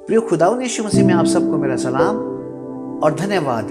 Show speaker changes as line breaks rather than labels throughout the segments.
प्रिय खुदावंद यीशु मसीह में आप सबको मेरा सलाम और धन्यवाद।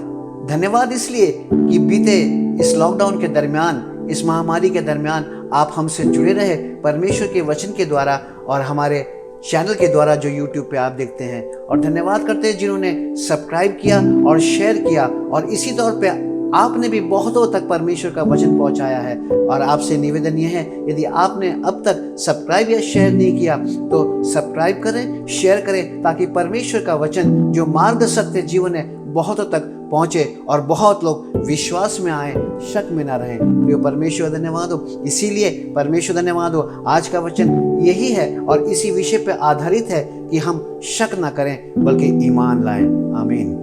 धन्यवाद इसलिए कि बीते इस लॉकडाउन के दरमियान, इस महामारी के दरमियान आप हमसे जुड़े रहे परमेश्वर के वचन के द्वारा और हमारे चैनल के द्वारा जो YouTube पे आप देखते हैं। और धन्यवाद करते हैं जिन्होंने सब्सक्राइब किया और शेयर किया, और इसी तौर पे आपने भी बहुतों तक परमेश्वर का वचन पहुंचाया है। और आपसे निवेदन यह है, यदि आपने अब तक सब्सक्राइब या शेयर नहीं किया तो सब्सक्राइब करें, शेयर करें, ताकि परमेश्वर का वचन जो मार्ग सत्य जीवन है बहुतों तक पहुंचे और बहुत लोग विश्वास में आए, शक में ना रहें। प्रिय परमेश्वर धन्यवाद हो। इसीलिए परमेश्वर धन्यवाद हो, आज का वचन यही है और इसी विषय पर आधारित है कि हम शक ना करें बल्कि ईमान लाएं। आमीन।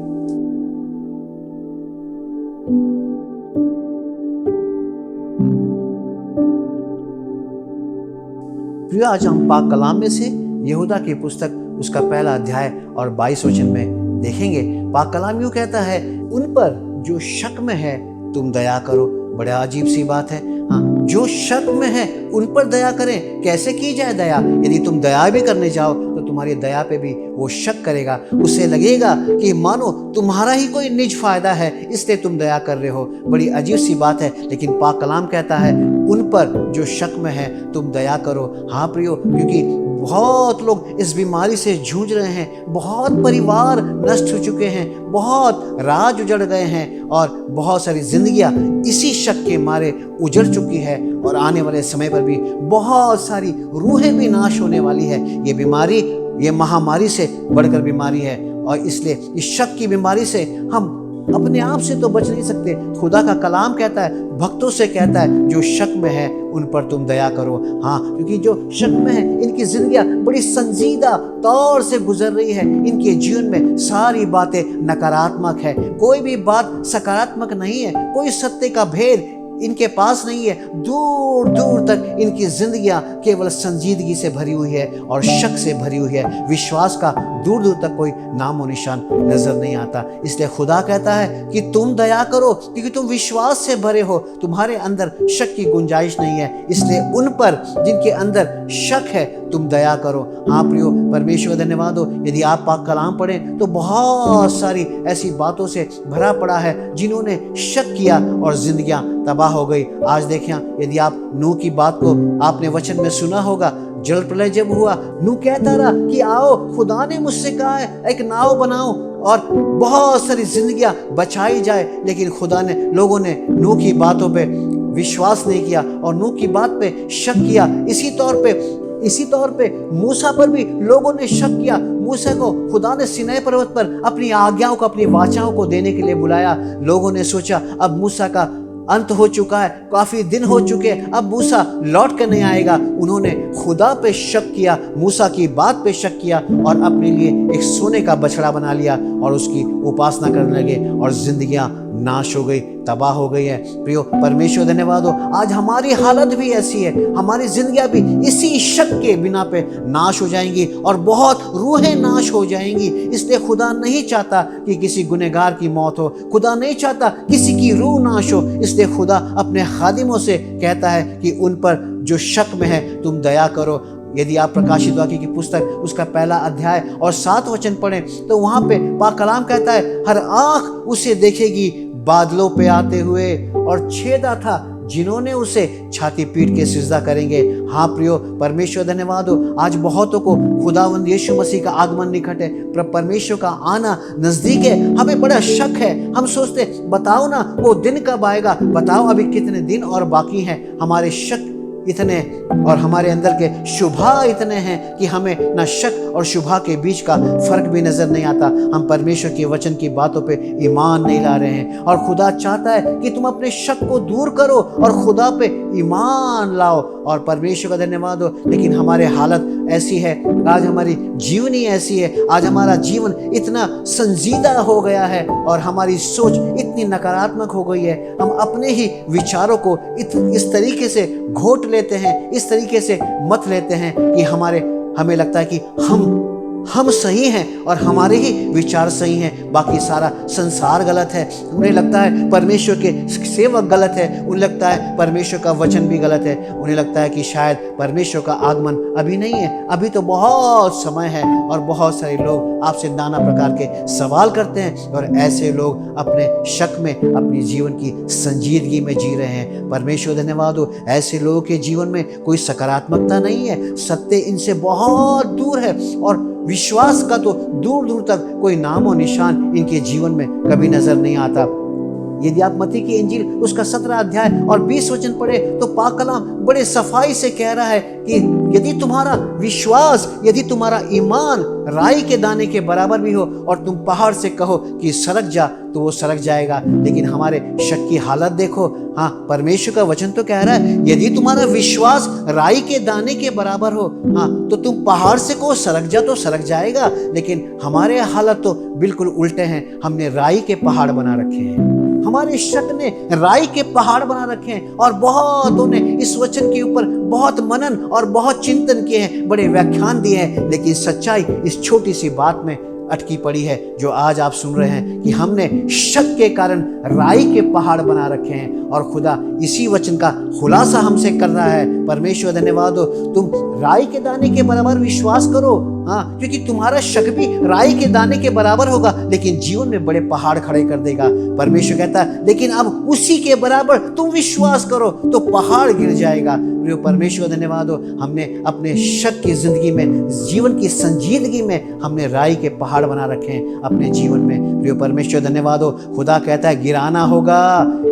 प्रिय, आज हम पाक कलाम में से यहूदा की पुस्तक उसका पहला अध्याय और 22 वचन में देखेंगे। पाक कलाम यूं कहता है, उन पर जो शक में है तुम दया करो। बड़ा अजीब सी बात है। हाँ, जो शक में है उन पर दया करें। कैसे की जाए दया? यदि तुम दया भी करने जाओ तो तुम्हारी दया पे भी वो शक करेगा। उसे लगेगा कि मानो तुम्हारा ही कोई निज फायदा है, इसलिए तुम दया कर रहे हो। बड़ी अजीब सी बात है, लेकिन पाक कलाम कहता है उन पर जो शक में है तुम दया करो। हाँ प्रियो, क्योंकि बहुत लोग इस बीमारी से जूझ रहे हैं, बहुत परिवार नष्ट हो चुके हैं, बहुत राज उजड़ गए हैं और बहुत सारी जिंदगियां इसी शक के मारे उजड़ चुकी है। और आने वाले समय पर भी बहुत सारी रूहें भी नाश होने वाली है। ये बीमारी, ये महामारी से बढ़कर बीमारी है, और इसलिए इस शक की बीमारी से हम अपने आप से तो बच नहीं सकते। खुदा का कलाम कहता है, भक्तों से कहता है, जो शक में है उन पर तुम दया करो। हाँ, क्योंकि जो शक में है इनकी जिंदगियां बड़ी संजीदा तौर से गुजर रही है। इनके जीवन में सारी बातें नकारात्मक है, कोई भी बात सकारात्मक नहीं है, कोई सत्य का भेद इनके पास नहीं है। दूर दूर तक इनकी जिंदगियां केवल संजीदगी से भरी हुई है और शक से भरी हुई है। विश्वास का दूर दूर तक कोई नामो निशान नजर नहीं आता। इसलिए खुदा कहता है कि तुम दया करो, क्योंकि तुम विश्वास से भरे हो, तुम्हारे अंदर शक की गुंजाइश नहीं है। इसलिए उन पर जिनके अंदर शक है तुम दया करो। हाँ प्रियो, परमेश्वर धन्यवाद हो। यदि आप पाक कलाम पढ़ें तो बहुत सारी ऐसी बातों से भरा पड़ा है जिन्होंने शक किया और जिंदगियां तबाह हो गई। आज देखें, यदि आप नूह की बात को आपने वचन में सुना होगा, जल प्रलय जब हुआ, नूह कहता रहा कि आओ, खुदा ने मुझसे कहा है एक नाव बनाओ और बहुत सारी जिंदगियां बचाई जाए। लेकिन खुदा ने, लोगों ने नूह की बातों पे विश्वास नहीं किया और नूह की बात पे शक किया। इसी तौर पे मूसा पर भी लोगों ने शक किया। मूसा को खुदा ने सिनाई पर्वत पर अपनी आज्ञाओं को, अपनी वाचाओं को देने के लिए बुलाया। लोगों ने सोचा अब मूसा का अंत हो चुका है, काफी दिन हो चुके, अब मूसा लौट कर नहीं आएगा। उन्होंने खुदा पे शक किया, मूसा की बात पे शक किया और अपने लिए एक सोने का बछड़ा बना लिया और उसकी उपासना करने लगे और जिंदगियां नाश हो गई, तबाह हो गई है। प्रियो, परमेश्वर धन्यवाद हो, आज हमारी हालत भी ऐसी है, हमारी जिंदगियां भी इसी शक के बिना पे नाश हो जाएंगी और बहुत रूहें नाश हो जाएंगी। इसलिए खुदा नहीं चाहता कि किसी गुनहगार की मौत हो, खुदा नहीं चाहता किसी की रूह नाश हो। इसलिए खुदा अपने खादिमों से कहता है कि उन पर जो शक में है तुम दया करो। यदि आप प्रकाशित वाक्य की पुस्तक उसका पहला अध्याय और 7 वचन पढ़ें तो वहां पे पाक कलाम कहता है, हर आंख उसे देखेगी बादलों पे आते हुए, और छेदा था जिन्होंने उसे छाती पीट के सिजदा करेंगे। हाँ प्रियो, परमेश्वर धन्यवाद हो, आज बहुतों को खुदावंद यीशु मसीह का आगमन निकट है, परमेश्वर का आना नजदीक है। हमें बड़ा शक है, हम सोचते बताओ ना वो दिन कब आएगा, बताओ अभी कितने दिन और बाकी हैं। हमारे शक इतने और हमारे अंदर के शुभा इतने हैं कि हमें ना शक और शुभा के बीच का फर्क भी नजर नहीं आता। हम परमेश्वर के वचन की बातों पे ईमान नहीं ला रहे हैं और खुदा चाहता है कि तुम अपने शक को दूर करो और खुदा पे ईमान लाओ। और परमेश्वर का धन्यवाद हो, लेकिन हमारे हालत ऐसी है, आज हमारी जीवनी ऐसी है, आज हमारा जीवन इतना संजीदा हो गया है और हमारी सोच इतनी नकारात्मक हो गई है। हम अपने ही विचारों को इस तरीके से घोट लेते हैं, इस तरीके से मत लेते हैं कि हमें लगता है कि हम हम सही हैं और हमारे ही विचार सही हैं, बाकी सारा संसार गलत है। उन्हें लगता है परमेश्वर के सेवक गलत है, उन्हें लगता है परमेश्वर का वचन भी गलत है, उन्हें लगता है कि शायद परमेश्वर का आगमन अभी नहीं है, अभी तो बहुत समय है। और बहुत सारे लोग आपसे नाना प्रकार के सवाल करते हैं और ऐसे लोग अपने शक में अपनी जीवन की संजीदगी में जी रहे हैं। परमेश्वर धन्यवाद हो, ऐसे लोगों के जीवन में कोई सकारात्मकता नहीं है, सत्य इनसे बहुत दूर है और विश्वास का तो दूर दूर तक कोई नाम और निशान इनके जीवन में कभी नजर नहीं आता। यदि आप मत्ती की इंजील उसका 17 अध्याय और 20 वचन पढ़े तो पाक कलाम बड़े सफाई से कह रहा है कि यदि तुम्हारा विश्वास, यदि तुम्हारा ईमान राई के दाने के बराबर भी हो और तुम पहाड़ से कहो कि सरक जा तो वो सरक जाएगा। लेकिन हमारे शक की हालत देखो। हाँ, परमेश्वर का वचन तो कह रहा है यदि तुम्हारा विश्वास राई के दाने के बराबर हो, हाँ, तो तुम पहाड़ से कहो सरक जा तो सरक जाएगा। लेकिन हमारे हालत तो बिल्कुल उल्टे हैं। हमने राई के पहाड़ बना रखे हैं, हमारे शक ने राई के पहाड़ बना रखे हैं और बहुतों ने इस वचन के ऊपर बहुत मनन और बहुत चिंतन किए हैं, बड़े व्याख्यान दिए हैं। लेकिन सच्चाई इस छोटी सी बात में अटकी पड़ी है जो आज आप सुन रहे हैं कि हमने शक के कारण राई के पहाड़ बना रखे हैं और खुदा इसी वचन का खुलासा हमसे कर रहा है। परमेश्वर धन्यवाद हो, तुम राई के दाने के बराबर विश्वास करो, हाँ, क्योंकि तुम्हारा शक भी राई के दाने के बराबर होगा लेकिन जीवन में बड़े पहाड़ खड़े कर देगा। परमेश्वर कहता है लेकिन अब उसी के बराबर तुम विश्वास करो तो पहाड़ गिर जाएगा। प्रियो परमेश्वर धन्यवाद हो, हमने अपने शक की जिंदगी में, जीवन की संजीदगी में हमने राई के पहाड़ बना रखे हैं अपने जीवन में। प्रियो परमेश्वर धन्यवाद हो, खुदा कहता है गिराना होगा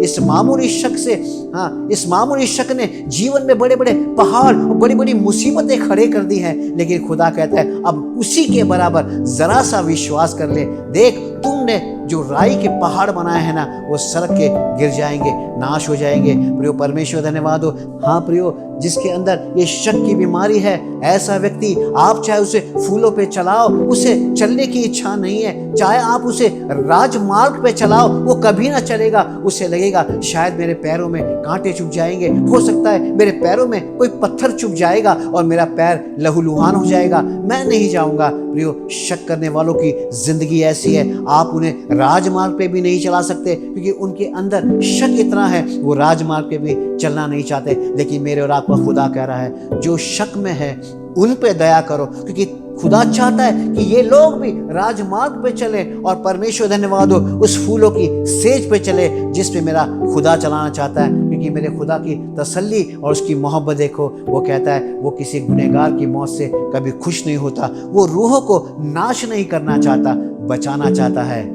इस मामूली शक से। हाँ, इस मामूली शक ने जीवन में बड़े बड़े पहाड़ और बड़ी बड़ी मुसीबतें खड़े कर दी हैं, लेकिन खुदा कहता है अब उसी के बराबर जरा सा विश्वास कर ले, देख तुमने जो राई के पहाड़ बनाए हैं ना वो सरक के गिर जाएंगे, नाश हो जाएंगे। प्रियो परमेश्वर धन्यवाद हो। हाँ प्रियो, जिसके अंदर ये शक की बीमारी है, ऐसा व्यक्ति आप चाहे उसे फूलों पे चलाओ, उसे चलने की इच्छा नहीं है, चाहे आप उसे राजमार्ग पे चलाओ वो कभी ना चलेगा। उसे लगेगा शायद मेरे पैरों में कांटे चुभ जाएंगे, हो सकता है मेरे पैरों में कोई पत्थर चुभ जाएगा और मेरा पैर लहूलुहान हो जाएगा, मैं नहीं जाऊंगा। प्रियो, शक करने वालों की जिंदगी ऐसी है, आप उन्हें राजमार्ग पे भी नहीं चला सकते क्योंकि उनके अंदर शक इतना है वो राजमार्ग पे भी चलना नहीं चाहते। लेकिन मेरे और आपका खुदा कह रहा है जो शक में है उन पे दया करो, क्योंकि खुदा चाहता है कि ये लोग भी राजमार्ग पे चले और परमेश्वर धन्यवाद हो उस फूलों की सेज पे चले जिस पे मेरा खुदा चलाना चाहता है। क्योंकि मेरे खुदा की तसल्ली और उसकी मोहब्बत देखो, वो कहता है वो किसी गुनहगार की मौत से कभी खुश नहीं होता, वो रूहों को नाश नहीं करना चाहता, बचाना चाहता है।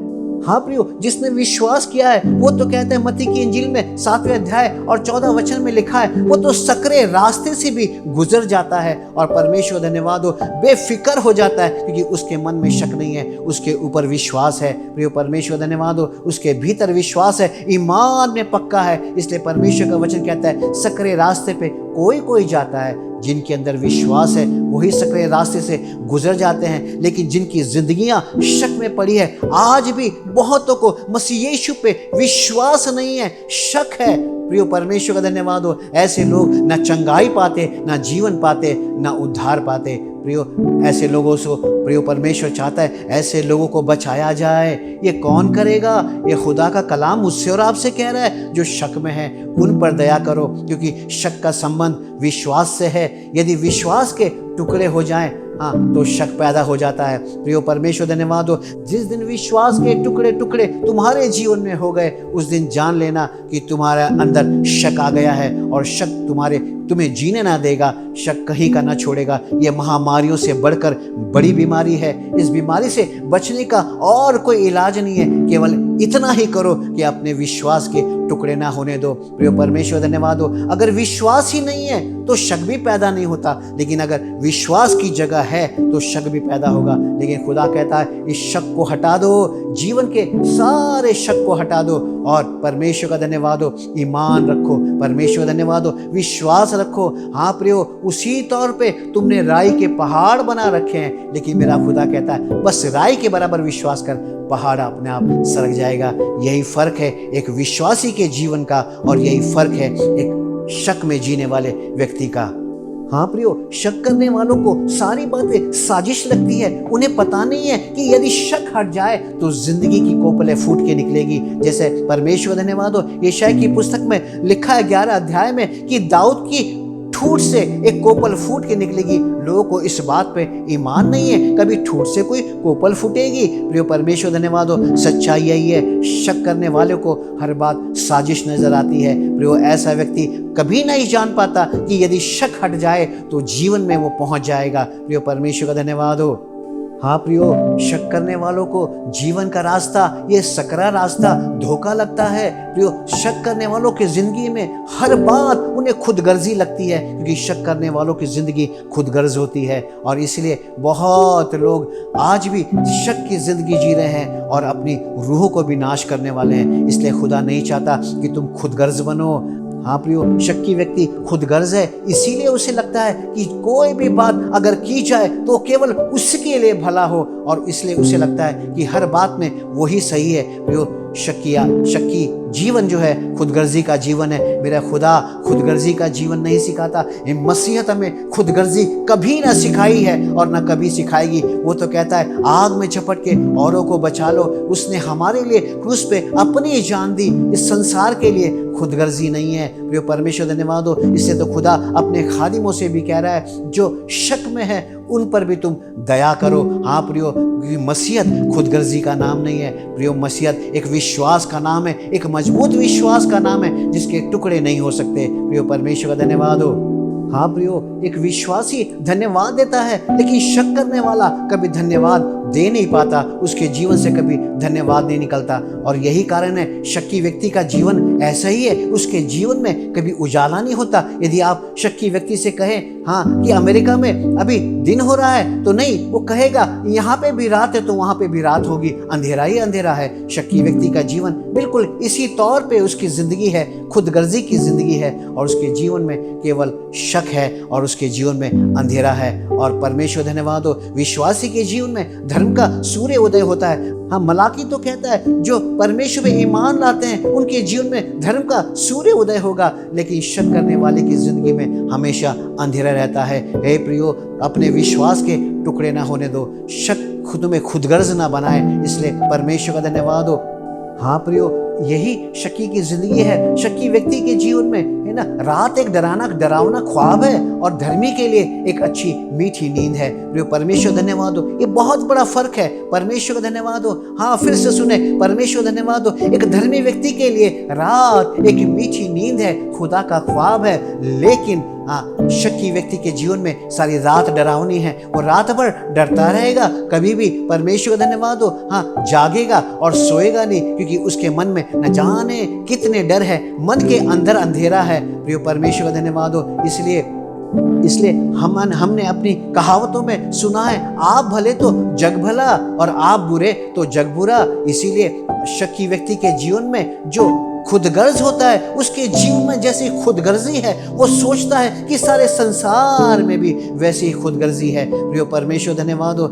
हाँ प्रियो, जिसने विश्वास किया है वो तो कहते हैं मत्ती की इंजील में 7वें अध्याय और 14 वचन में लिखा है वो तो सकरे रास्ते से भी गुजर जाता है और परमेश्वर धन्यवाद हो बेफिक्र हो जाता है क्योंकि उसके मन में शक नहीं है, उसके ऊपर विश्वास है। प्रियो परमेश्वर धन्यवाद हो, उसके भीतर विश्वास है, ईमान में पक्का है। इसलिए परमेश्वर का वचन कहता है सकरे रास्ते पे कोई कोई जाता है, जिनके अंदर विश्वास है वही सकरे रास्ते से गुजर जाते हैं। लेकिन जिनकी जिंदगियां शक में पड़ी है, आज भी बहुतों को मसीह यीशु पे विश्वास नहीं है, शक है। प्रियो परमेश्वर का धन्यवाद हो, ऐसे लोग ना चंगाई पाते, ना जीवन पाते, ना उद्धार पाते। प्रियो, ऐसे लोगों से प्रियो परमेश्वर चाहता है ऐसे लोगों को बचाया जाए। ये कौन करेगा? ये खुदा का कलाम मुझसे और आपसे कह रहा है जो शक में है उन पर दया करो, क्योंकि शक का संबंध विश्वास से है। यदि विश्वास के टुकड़े हो जाएं, हाँ, तो शक पैदा हो जाता है। प्रियो परमेश्वर धन्यवाद हो, जिस दिन विश्वास के टुकड़े टुकड़े तुम्हारे जीवन में हो गए उस दिन जान लेना कि तुम्हारे अंदर शक आ गया है और शक तुम्हें जीने ना देगा, शक कहीं का ना छोड़ेगा। ये महामारियों से बढ़कर बड़ी बीमारी है। इस बीमारी से बचने का और कोई इलाज नहीं है, केवल इतना ही करो कि अपने विश्वास के टुकड़े ना होने दो। प्रियो परमेश्वर धन्यवाद हो, अगर विश्वास ही नहीं है तो शक भी पैदा नहीं होता, लेकिन अगर विश्वास की जगह है तो शक भी पैदा होगा। लेकिन खुदा कहता है इस शक को हटा दो, जीवन के सारे शक को हटा दो और परमेश्वर का धन्यवाद हो, ईमान रखो, परमेश्वर धन्यवाद हो, विश्वास रखो। हाँ प्रियो, उसी तौर पे तुमने राई के पहाड़ बना रखे हैं, लेकिन मेरा खुदा कहता है बस राई के बराबर विश्वास कर, पहाड़ अपने आप सरक जाएगा। यही फर्क है एक विश्वासी के जीवन का और यही फर्क है एक शक में जीने वाले व्यक्ति का। हाँ प्रियो, शक करने वालों को सारी बातें साजिश लगती है। उन्हें पता नहीं है कि यदि शक हट जाए तो जिंदगी की कोपलें फूट के निकलेगी। जैसे परमेश्वर धन्यवाद हो, यशायाह की पुस्तक में लिखा है 11 अध्याय में कि दाऊद की ठूठ से एक कोपल फूट के निकलेगी। लोगों को इस बात पे ईमान नहीं है, कभी ठूठ से कोई कोपल फूटेगी। प्रियो परमेश्वर धन्यवाद हो, सच्चाई यही है, शक करने वालों को हर बात साजिश नजर आती है। प्रियो ऐसा व्यक्ति कभी नहीं जान पाता कि यदि शक हट जाए तो जीवन में वो पहुंच जाएगा। प्रियो परमेश्वर का धन्यवाद हो। हाँ प्रियो, शक करने वालों को जीवन का रास्ता, ये सकरा रास्ता धोखा लगता है। प्रियो, शक करने वालों की जिंदगी में हर बात उन्हें खुदगर्जी लगती है, क्योंकि शक करने वालों की जिंदगी खुदगर्ज होती है। और इसलिए बहुत लोग आज भी शक की जिंदगी जी रहे हैं और अपनी रूहों को भी नाश करने वाले हैं। इसलिए खुदा नहीं चाहता कि तुम खुदगर्ज बनो। हाँ प्रियो, शक्की व्यक्ति खुदगर्ज है, इसीलिए उसे लगता है कि कोई भी बात अगर की जाए तो केवल उसके लिए भला हो, और इसलिए उसे लगता है कि हर बात में वही सही है। प्रियो, शक्की जीवन जो है खुदगर्जी का जीवन है। मेरा खुदा खुदगर्जी का जीवन नहीं सिखाता। मसीहत हमें खुदगर्जी कभी ना सिखाई है और ना कभी सिखाएगी। वो तो कहता है आग में झपट के औरों को बचा लो। उसने हमारे लिए क्रूस पे अपनी जान दी, इस संसार के लिए खुदगर्जी नहीं है। प्रियो परमेश्वर धन्यवाद हो, इससे तो खुदा अपने खादिमों से भी कह रहा है जो शक में है उन पर भी तुम दया करो। हाँ प्रियो, मसीहत खुदगर्जी का नाम नहीं है। प्रियो, मसीहत एक विश्वास का नाम है, एक मजबूत विश्वास का नाम है जिसके टुकड़े नहीं हो सकते। प्रियो परमेश्वर का धन्यवाद हो। हाँ प्रियो, एक विश्वासी धन्यवाद देता है, लेकिन शक करने वाला कभी धन्यवाद दे नहीं पाता, उसके जीवन से कभी धन्यवाद नहीं निकलता। और यही कारण है शक्की व्यक्ति का जीवन ऐसा ही है, उसके जीवन में कभी उजाला नहीं होता। यदि आप शक्की व्यक्ति से कहें हाँ कि अमेरिका में अभी दिन हो रहा है, तो नहीं, वो कहेगा यहाँ पे भी रात है तो वहां पे भी रात होगी, अंधेरा ही अंधेरा है। शक्की व्यक्ति का जीवन बिल्कुल इसी तौर पे उसकी जिंदगी है, खुदगर्जी की जिंदगी है, और उसके जीवन में केवल शक है और उसके जीवन में अंधेरा है। और परमेश्वर धन्यवाद हो, विश्वासी के जीवन में धर्म का सूर्य उदय होता है। हाँ, मलाकी तो कहता है जो परमेश्वर में ईमान लाते हैं उनके जीवन में धर्म का सूर्य उदय होगा, लेकिन शक करने वाले की जिंदगी में हमेशा अंधेरा रहता है। हे प्रियो, अपने विश्वास के टुकड़े ना होने दो, शक खुद में खुदगर्ज ना बनाए, इसलिए परमेश्वर का धन्यवाद हो। हाँ प्रियो, यही शक्की की जिंदगी है। शक्की व्यक्ति के जीवन में है ना, रात एक डरावना ख्वाब है और धर्मी के लिए एक अच्छी मीठी नींद है। प्रियो परमेश्वर धन्यवाद हो, ये बहुत बड़ा फर्क है। परमेश्वर धन्यवाद हो। हाँ, फिर से सुने, परमेश्वर धन्यवाद हो, एक धर्मी व्यक्ति के लिए रात एक मीठी नींद है, खुदा का ख्वाब है। लेकिन हाँ, शक्की व्यक्ति के जीवन में सारी रात डरावनी है, वो रात भर डरता रहेगा, कभी भी परमेश्वर धन्यवाद हो हाँ जागेगा और सोएगा नहीं, क्योंकि उसके मन में न जाने कितने डर है, मन के अंदर अंधेरा है। प्रियो परमेश्वर धन्यवाद हो। इसलिए हमने अपनी कहावतों में सुना है, आप भले तो जग भला और आप बुरे तो जग बुरा। इसीलिए शक्की व्यक्ति के जीवन में जो खुदगर्ज होता है, उसके जीवन में जैसी खुदगर्जी है, वो सोचता है कि सारे संसार में भी वैसी ही खुदगर्जी है। प्रियो परमेश्वर धन्यवाद हो।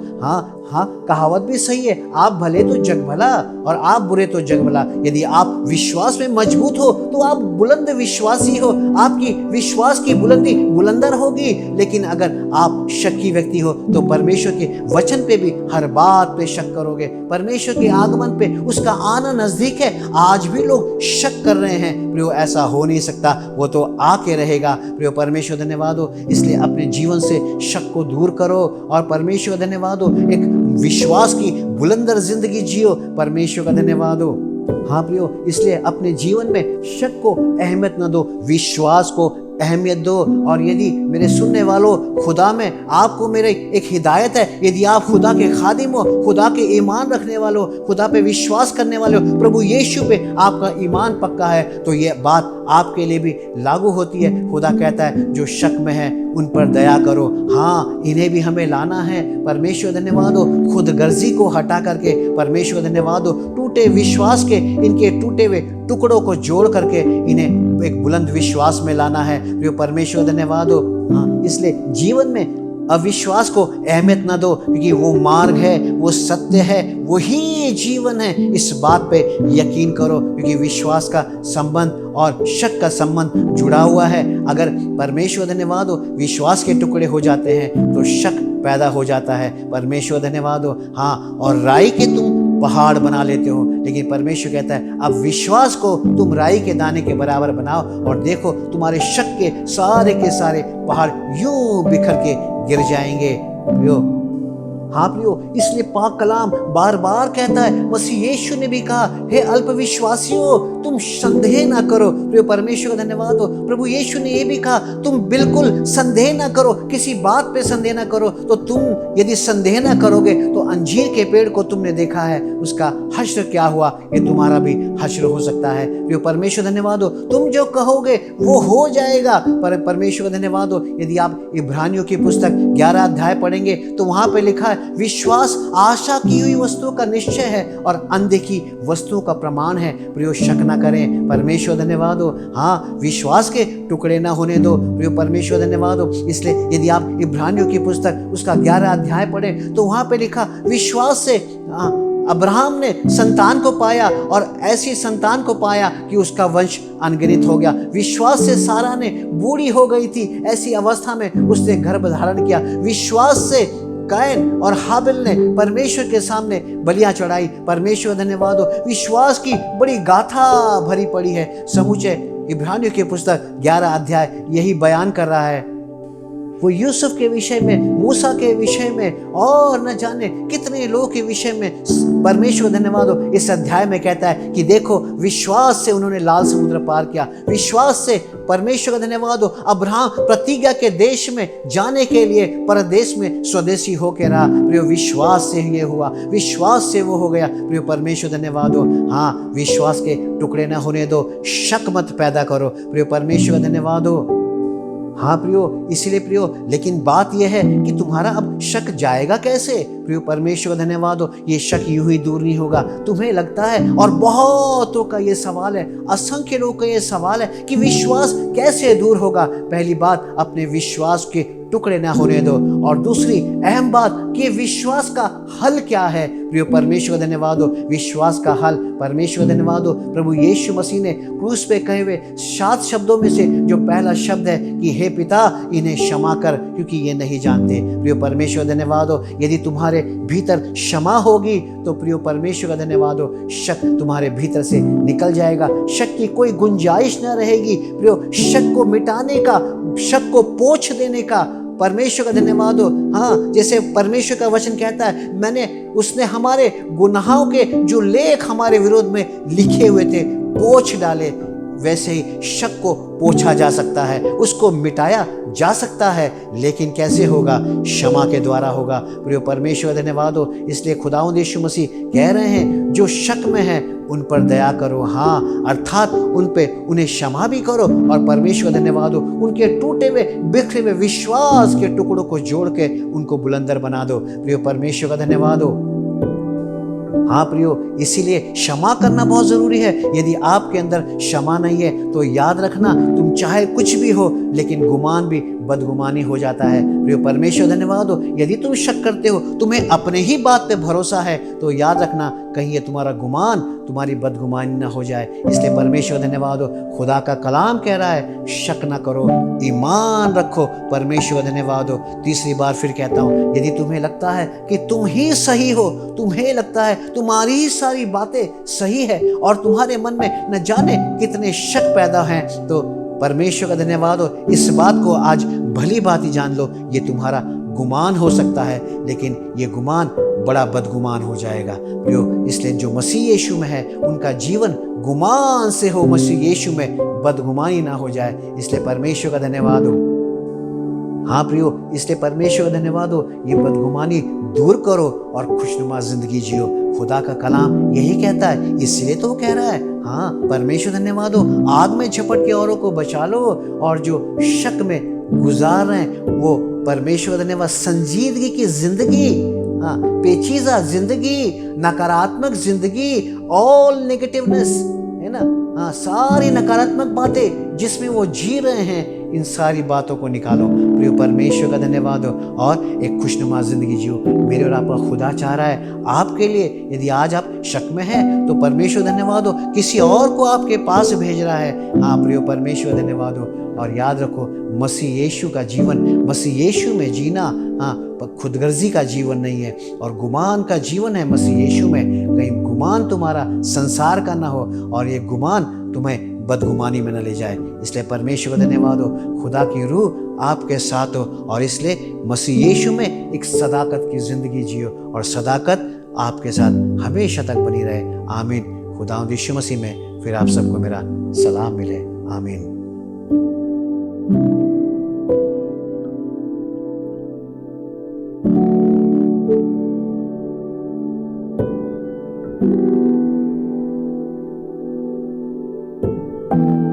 हाँ, कहावत भी सही है, आप भले तो जग भला और आप बुरे तो जग भला। यदि आप विश्वास में मजबूत हो तो आप बुलंद विश्वासी हो, आपकी विश्वास की बुलंदी बुलंदर होगी। लेकिन अगर आप शक्की व्यक्ति हो तो परमेश्वर के वचन पे भी हर बात पे शक करोगे, परमेश्वर के आगमन पे उसका आना नजदीक है। आज भी लोग शक कर रहे हैं, प्रियो ऐसा हो नहीं सकता, वो तो आके रहेगा। प्रियो परमेश्वर धन्यवाद हो। इसलिए अपने जीवन से शक को दूर करो और परमेश्वर धन्यवाद हो, एक विश्वास की बुलंदर जिंदगी जियो। परमेश्वर का धन्यवाद हो। हाँ प्रियो, इसलिए अपने जीवन में शक को अहमियत न दो, विश्वास को अहमियत दो। और यदि मेरे सुनने वालों, खुदा में आपको मेरे एक हिदायत है, यदि आप खुदा के खादिम हो, खुदा के ईमान रखने वालों, खुदा पे विश्वास करने वाले हो, प्रभु यीशु पे आपका ईमान पक्का है, तो ये बात आपके लिए भी लागू होती है। खुदा कहता है जो शक में है उन पर दया करो। हाँ, इन्हें भी हमें लाना है। परमेश्वर धन्यवाद हो, खुदगर्जी को हटा करके परमेश्वर धन्यवाद हो, टूटे विश्वास के इनके टूटे हुए टुकड़ों को जोड़ करके इन्हें एक बुलंद विश्वास में लाना है। प्रियो परमेश्वर धन्यवाद हो। हाँ, इसलिए जीवन में अविश्वास को अहमियत ना दो, क्योंकि वो मार्ग है, वो सत्य है, वही जीवन है। इस बात पे यकीन करो, क्योंकि विश्वास का संबंध और शक का संबंध जुड़ा हुआ है। अगर परमेश्वर धन्यवाद हो विश्वास के टुकड़े हो जाते हैं तो शक पैदा हो जाता है। परमेश्वर धन्यवाद हो। हाँ, और राई के तुम पहाड़ बना लेते हो, लेकिन परमेश्वर कहता है अब विश्वास को तुम राई के दाने के बराबर बनाओ और देखो तुम्हारे शक के सारे पहाड़ यूं बिखर के गिर जाएंगे। प्रियो, हाँ प्रियो, इसलिए पाक कलाम बार बार कहता है, मसीह यीशु ने भी कहा, हे अल्पविश्वासियों तुम संदेह ना करो। प्रियो परमेश्वर का धन्यवाद हो। प्रभु यीशु ने ये भी कहा, तुम बिल्कुल संदेह ना करो, किसी बात पे संदेह ना करो। तो तुम यदि संदेह ना करोगे तो अंजीर के पेड़ को तुमने देखा है, उसका हश्र क्या हुआ, ये तुम्हारा भी हश्र हो सकता है। प्रियो परमेश्वर धन्यवाद हो। तुम जो कहोगे वो हो जाएगा। पर परमेश्वर धन्यवाद हो। यदि आप इब्रानियों की पुस्तक 11 अध्याय पढ़ेंगे तो वहां पे लिखा है, विश्वास आशा की हुई वस्तुओं का निश्चय है और अनदेखी वस्तुओं का प्रमाण है। प्रियो शक ना करें। परमेश्वर धन्यवाद हो। हाँ, विश्वास के टुकड़े ना होने दो। प्रियो परमेश्वर धन्यवाद हो। इसलिए यदि आप इब्रानियों की पुस्तक उसका 11 अध्याय पढ़ें तो वहां पे लिखा, विश्वास से अब्राहम ने संतान को पाया और ऐसी संतान को पाया कि उसका वंश अनगिनत हो गया। विश्वास से सारा ने बूढ़ी हो गई थी, ऐसी अवस्था में उसने गर्भ धारण किया। विश्वास से कैन और हाबिल ने परमेश्वर के सामने बलियां चढ़ाई। परमेश्वर धन्यवाद हो। विश्वास की बड़ी गाथा भरी पड़ी है। समूचे इब्रानियों की पुस्तक 11 अध्याय यही बयान कर रहा है। वो यूसुफ के विषय में, मूसा के विषय में और न जाने कितने लोगों के विषय में परमेश्वर धन्यवाद हो इस अध्याय में कहता है कि देखो विश्वास से उन्होंने लाल समुद्र पार किया। विश्वास से परमेश्वर का धन्यवाद हो अब्राहम प्रतिज्ञा के देश में जाने के लिए परदेश में स्वदेशी होकर रहा। प्रियो विश्वास से ये हुआ, विश्वास से वो हो गया। प्रियो परमेश्वर धन्यवाद हो। हाँ, विश्वास के टुकड़े न होने दो, शक मत पैदा करो। प्रियो परमेश्वर धन्यवाद हो। हाँ प्रियो, इसीलिए प्रियो, लेकिन बात यह है कि तुम्हारा अब शक जाएगा कैसे। प्रियो परमेश्वर धन्यवाद हो। ये शक यूं ही दूर नहीं होगा। तुम्हें लगता है, और बहुतों का ये सवाल है, असंख्य लोगों का ये सवाल है कि विश्वास कैसे दूर होगा। पहली बात, अपने विश्वास के टुकड़े ना होने दो। और दूसरी अहम बात कि विश्वास का हल क्या है। प्रियो परमेश्वर धन्यवाद हो। विश्वास का हल, परमेश्वर धन्यवाद हो, प्रभु यीशु मसीह ने क्रूस पे कहे हुए 7 शब्दों में से जो पहला शब्द है कि हे पिता इन्हें क्षमा कर क्योंकि ये नहीं जानते। प्रियो परमेश्वर धन्यवाद हो। यदि तुम्हारे भीतर क्षमा होगी तो प्रियो परमेश्वर का धन्यवाद हो, शक तुम्हारे भीतर से निकल जाएगा। शक की कोई गुंजाइश न रहेगी। प्रियो शक को मिटाने का, शक को पोंछ देने का परमेश्वर का धन्यवाद हो। हाँ, जैसे परमेश्वर का वचन कहता है, उसने हमारे गुनाहों के जो लेख हमारे विरोध में लिखे हुए थे पोंछ डाले। वैसे ही शक को पोंछा जा सकता है, उसको मिटाया जा सकता है, लेकिन कैसे होगा? क्षमा के द्वारा होगा। प्रियो परमेश्वर धन्यवाद हो। इसलिए खुदावंद यीशु मसीह कह रहे हैं जो शक में है उन पर दया करो। हाँ, अर्थात उन्हें क्षमा भी करो। और परमेश्वर धन्यवाद हो, उनके टूटे हुए बिखरे हुए विश्वास के टुकड़ों को जोड़ के उनको बुलंदर बना दो। प्रियो परमेश्वर का धन्यवाद हो। हाँ प्रियो, इसीलिए क्षमा करना बहुत जरूरी है। यदि आपके अंदर क्षमा नहीं है तो याद रखना, तुम चाहे कुछ भी हो लेकिन गुमान भी बदगुमानी हो जाता है। प्रियो परमेश्वर धन्यवाद हो। यदि तुम शक करते हो, तुम्हें अपने ही बात पे भरोसा है, तो याद रखना कहीं ये तुम्हारा गुमान तुम्हारी बदगुमानी ना हो जाए। इसलिए परमेश्वर धन्यवाद हो। खुदा का कलाम कह रहा है शक ना करो, ईमान रखो। परमेश्वर धन्यवाद हो। तीसरी बार फिर कहता हूँ, यदि तुम्हें लगता है कि तुम ही सही हो, तुम्हें लगता है तुम्हारी ही सारी बातें सही है और तुम्हारे मन में न जाने कितने शक पैदा हैं, तो परमेश्वर का धन्यवाद हो। इस बात को आज भली भांति जान लो, ये तुम्हारा गुमान हो सकता है, लेकिन ये गुमान बड़ा बदगुमान हो जाएगा। प्रियो, इसलिए जो मसीह यीशु में है उनका जीवन गुमान से हो, मसीह यीशु में बदगुमानी ना हो जाए। इसलिए परमेश्वर का धन्यवाद हो। हाँ प्रियो, इसलिए परमेश्वर का धन्यवाद हो। ये बदगुमानी दूर करो और खुशनुमा जिंदगी जियो। खुदा का कलाम यही कहता है, इसलिए तो कह रहा है। हाँ, परमेश्वर धन्यवाद हो। आग में झपट के औरों को बचा लो, और जो शक में गुजार रहे हैं वो परमेश्वर धन्यवाद संजीदगी की जिंदगी, हाँ, पेचीदा जिंदगी, नकारात्मक जिंदगी, ऑल नेगेटिवनेस है ना, हाँ, सारी नकारात्मक बातें जिसमें वो जी रहे हैं, इन सारी बातों को निकालो। प्रिय परमेश्वर का धन्यवाद हो और एक खुशनुमा जिंदगी जियो। मेरे और आपका खुदा चाह रहा है आपके लिए, यदि आज आप शक में हैं तो परमेश्वर धन्यवाद हो किसी और को आपके पास भेज रहा है। हाँ प्रिय परमेश्वर धन्यवाद हो। और याद रखो, मसीह यीशु का जीवन, मसीह यीशु में जीना, हाँ, खुदगर्जी का जीवन नहीं है और गुमान का जीवन है मसीह यीशु में। कहीं गुमान तुम्हारा संसार का ना हो और ये गुमान तुम्हें बदगुमानी में न ले जाए। इसलिए परमेश्वर का धन्यवाद हो, खुदा की रूह आपके साथ हो और इसलिए मसीह यीशु में एक सदाकत की जिंदगी जियो और सदाकत आपके साथ हमेशा तक बनी रहे। आमीन। खुदा यीशु मसीह में फिर आप सबको मेरा सलाम मिले। आमीन।
thank you